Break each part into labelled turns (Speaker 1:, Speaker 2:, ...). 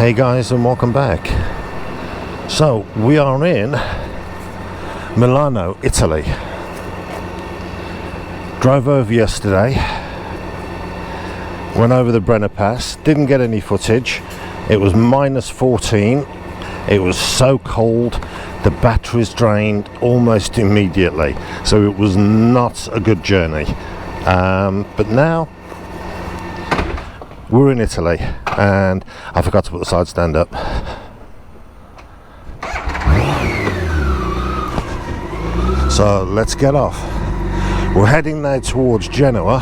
Speaker 1: Hey guys, and welcome back. So we are in Milano, Italy. Drove over yesterday, went over the Brenner Pass, didn't get any footage. It was minus 14. It was so cold, the batteries drained almost immediately, so it was not a good journey. But now we're in Italy, and I forgot to put the side stand up. So let's get off. We're heading now towards Genoa,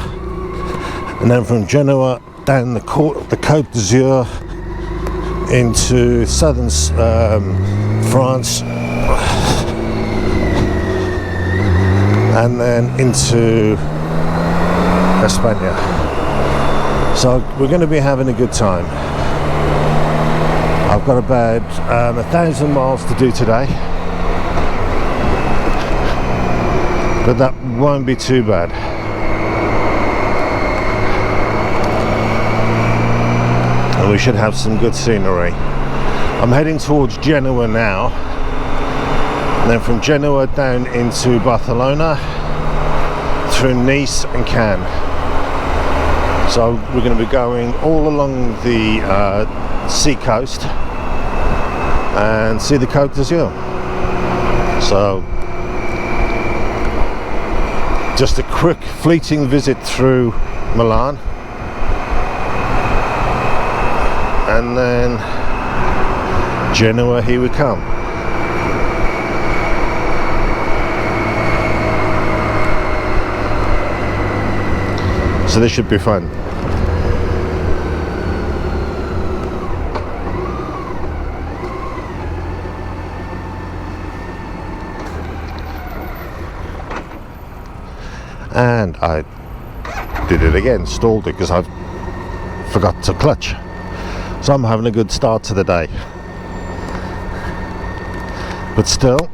Speaker 1: and then from Genoa down the Côte d'Azur into southern France, and then into España. So we're going to be having a good time. I've got about 1,000 miles to do today, but that won't be too bad. And we should have some good scenery. I'm heading towards Genoa now, and then from Genoa down into Barcelona, through Nice and Cannes. So we're going to be going all along the sea coast and see the Côte d'Azur. So just a quick fleeting visit through Milan, and then Genoa, here we come. So this should be fun. And I did it again, stalled it because I forgot to clutch. So I'm having a good start to the day. But still,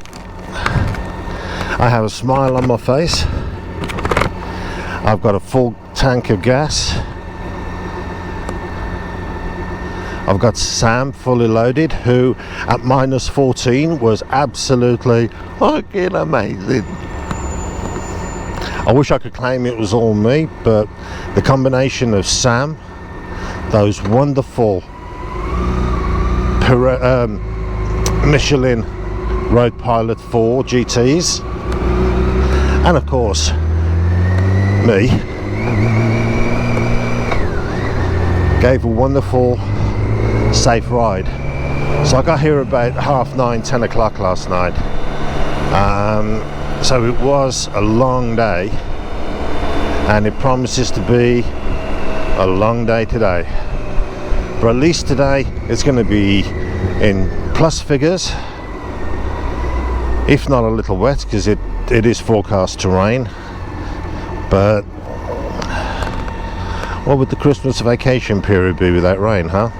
Speaker 1: I have a smile on my face. I've got a full tank of gas. I've got Sam fully loaded, who at minus 14 was absolutely fucking amazing. I wish I could claim it was all me, but the combination of Sam, those wonderful Michelin Road Pilot 4 GTs, and of course me, gave a wonderful safe ride. So I got here about 9:30, 10 o'clock last night. So it was a long day, and it promises to be a long day today. But at least today it's going to be in plus figures, if not a little wet, because it is forecast to rain. But what would the Christmas vacation period be without rain, huh?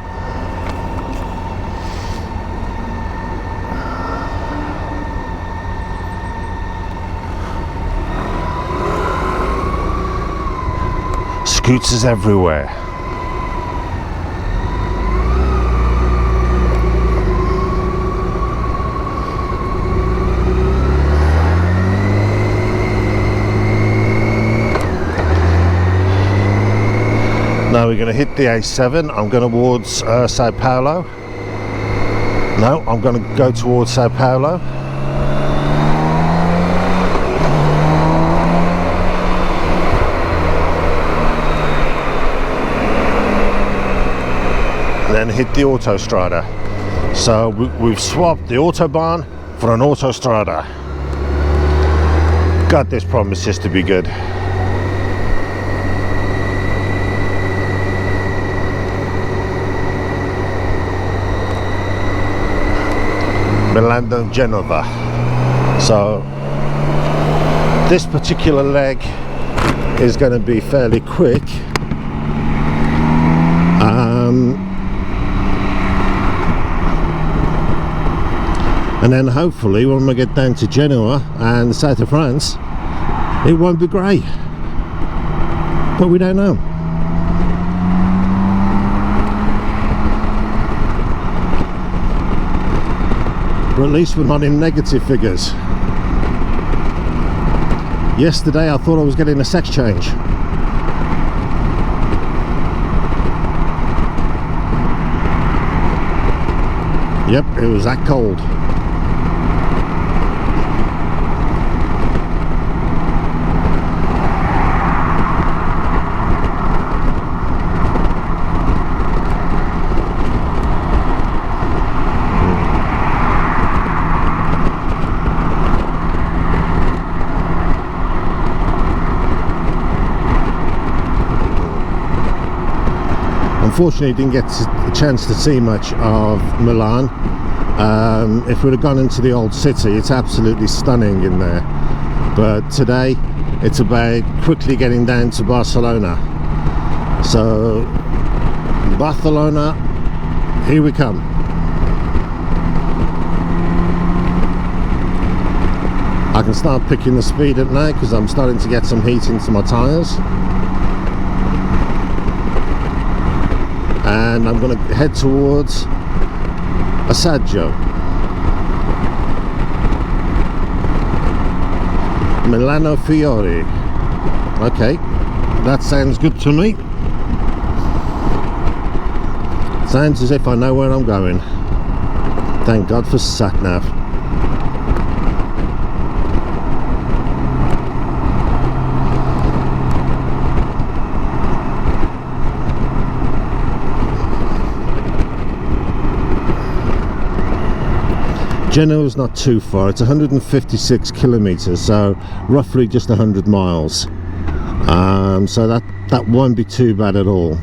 Speaker 1: Scooters everywhere. Now we're going to hit the A7. I'm going towards Sao Paulo. No, I'm going to go towards Sao Paulo. Then hit the Autostrada. So we've swapped the Autobahn for an Autostrada. God, this promises to be good. Milan to Genoa. So this particular leg is going to be fairly quick. And then hopefully when we get down to Genoa and the south of France, it won't be grey. But we don't know. but at least we're not in negative figures. Yesterday I thought I was getting a sex change. Yep, it was that cold. Unfortunately, didn't get a chance to see much of Milan. If we'd have gone into the old city, it's absolutely stunning in there. But today, it's about quickly getting down to Barcelona. So, Barcelona, here we come. I can start picking the speed up now because I'm starting to get some heat into my tyres. And I'm going to head towards Assaggio. Milano Fiori. Okay, that sounds good to me. Sounds as if I know where I'm going. Thank God for sat-nav. Genoa's not too far, it's 156 kilometers, so roughly just 100 miles. So that won't be too bad at all.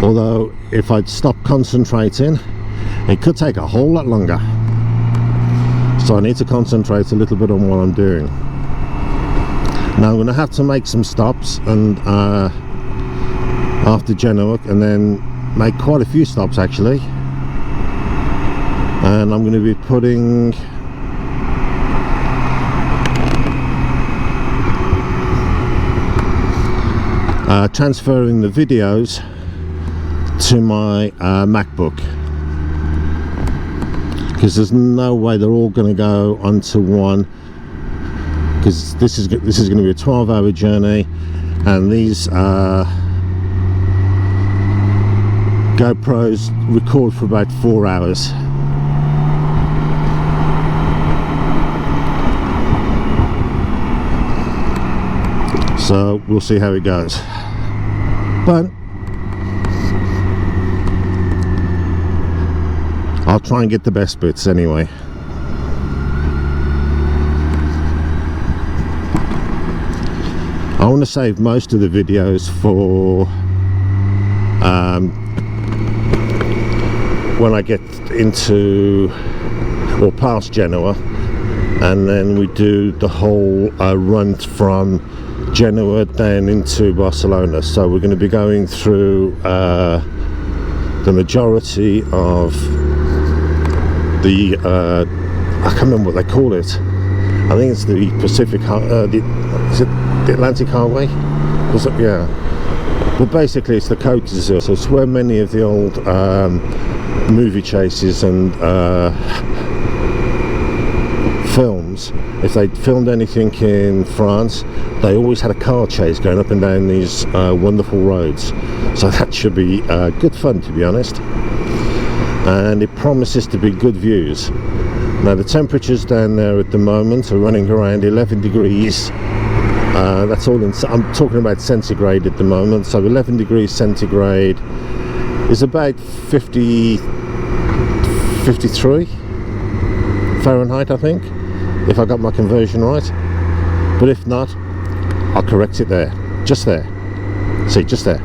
Speaker 1: Although if I'd stop concentrating, it could take a whole lot longer. So I need to concentrate a little bit on what I'm doing. Now I'm going to have to make some stops and after Genoa, and then make quite a few stops actually, and I'm going to be putting transferring the videos to my MacBook, because there's no way they're all going to go onto one, because this is going to be a 12-hour journey, and these GoPros record for about 4 hours. So we'll see how it goes. But I'll try and get the best bits anyway. I want to save most of the videos for when I get into or past Genoa, and then we do the whole run from Genoa down into Barcelona. So we're going to be going through the majority of the I can't remember what they call it. I think it's the Pacific is it the Atlantic Highway? Yeah, but basically it's the Côte d'Azur, so it's where many of the old movie chases and films, if they filmed anything in France, they always had a car chase going up and down these wonderful roads. So that should be good fun, to be honest, and it promises to be good views. Now the temperatures down there at the moment are running around 11 degrees. That's all in, I'm talking about centigrade at the moment, so 11 degrees centigrade is about 53 Fahrenheit, I think, if I got my conversion right. But if not, I'll correct it there, just there. See, just there.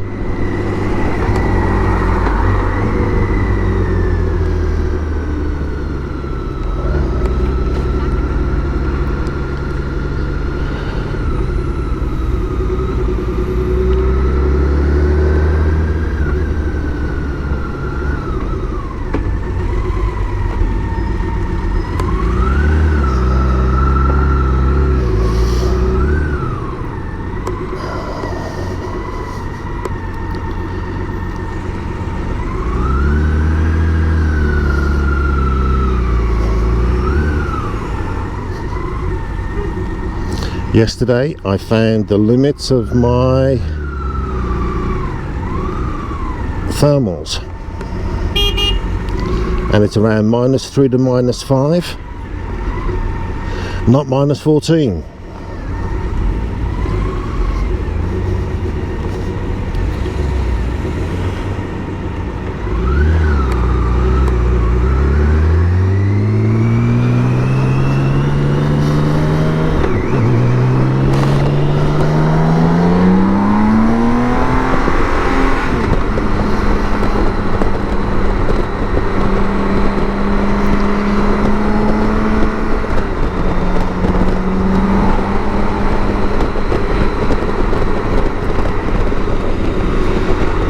Speaker 1: Yesterday I found the limits of my thermals, and it's around -3 to -5, not -14.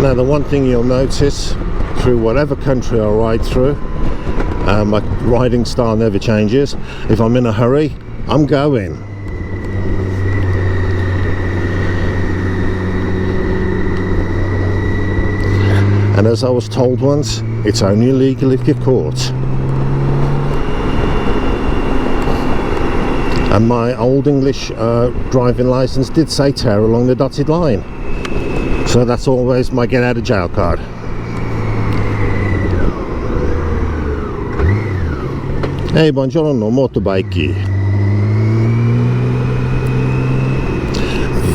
Speaker 1: Now, the one thing you'll notice through whatever country I ride through, my riding style never changes. If I'm in a hurry, I'm going. And as I was told once, it's only illegal if you're caught. And my old English driving license did say tear along the dotted line. So that's always my get out of jail card. Hey, buongiorno, motorbike.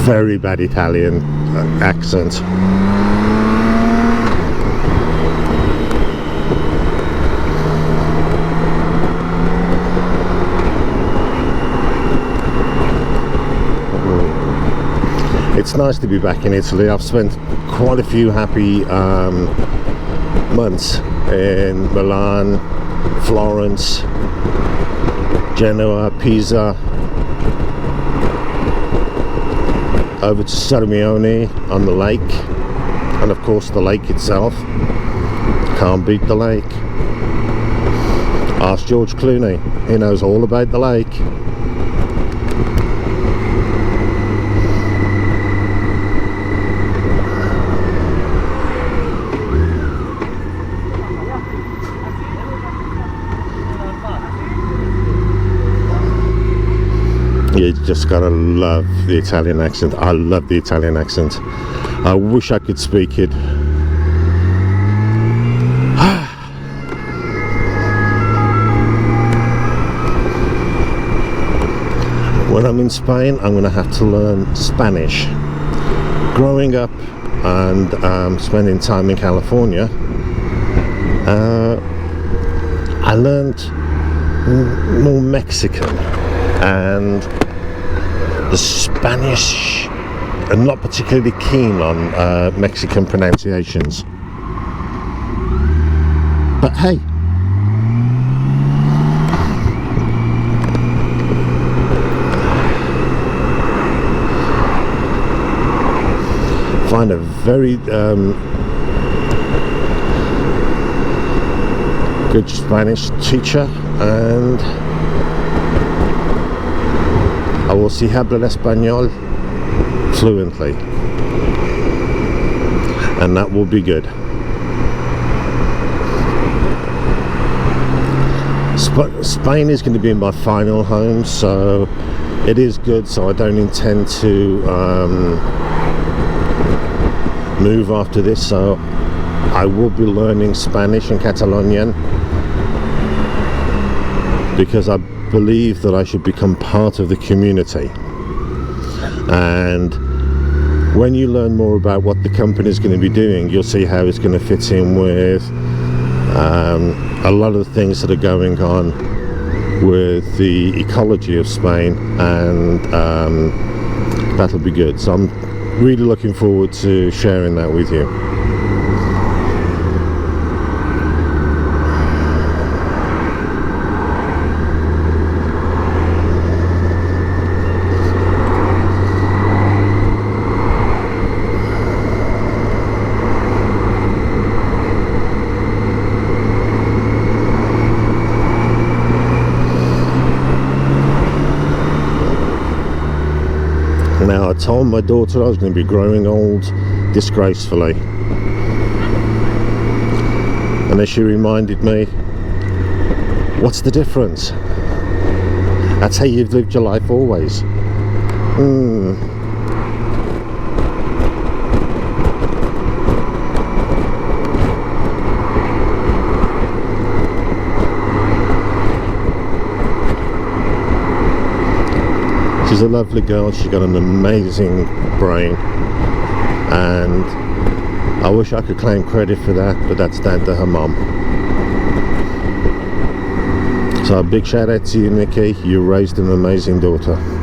Speaker 1: Very bad Italian accent. It's nice to be back in Italy. I've spent quite a few happy months in Milan, Florence, Genoa, Pisa, over to Sirmione on the lake, and of course the lake itself. Can't beat the lake. Ask George Clooney, he knows all about the lake. You just gotta love the Italian accent. I love the Italian accent. I wish I could speak it. When I'm in Spain, I'm gonna have to learn Spanish. Growing up and spending time in California, I learned more Mexican, and the Spanish are not particularly keen on Mexican pronunciations. But hey, find a very good Spanish teacher, and I will see hablar español fluently, and that will be good. Spain is going to be my final home, so it is good. So I don't intend to move after this, so I will be learning Spanish and Catalonian, because I believe that I should become part of the community. And when you learn more about what the company is going to be doing, you'll see how it's going to fit in with a lot of the things that are going on with the ecology of Spain, and that'll be good. So I'm really looking forward to sharing that with you. Now, I told my daughter I was going to be growing old disgracefully, and as she reminded me, what's the difference? That's how you've lived your life always. She's a lovely girl. She's got an amazing brain, and I wish I could claim credit for that, but that's down to her mum. So a big shout out to you, Nikki. You raised an amazing daughter.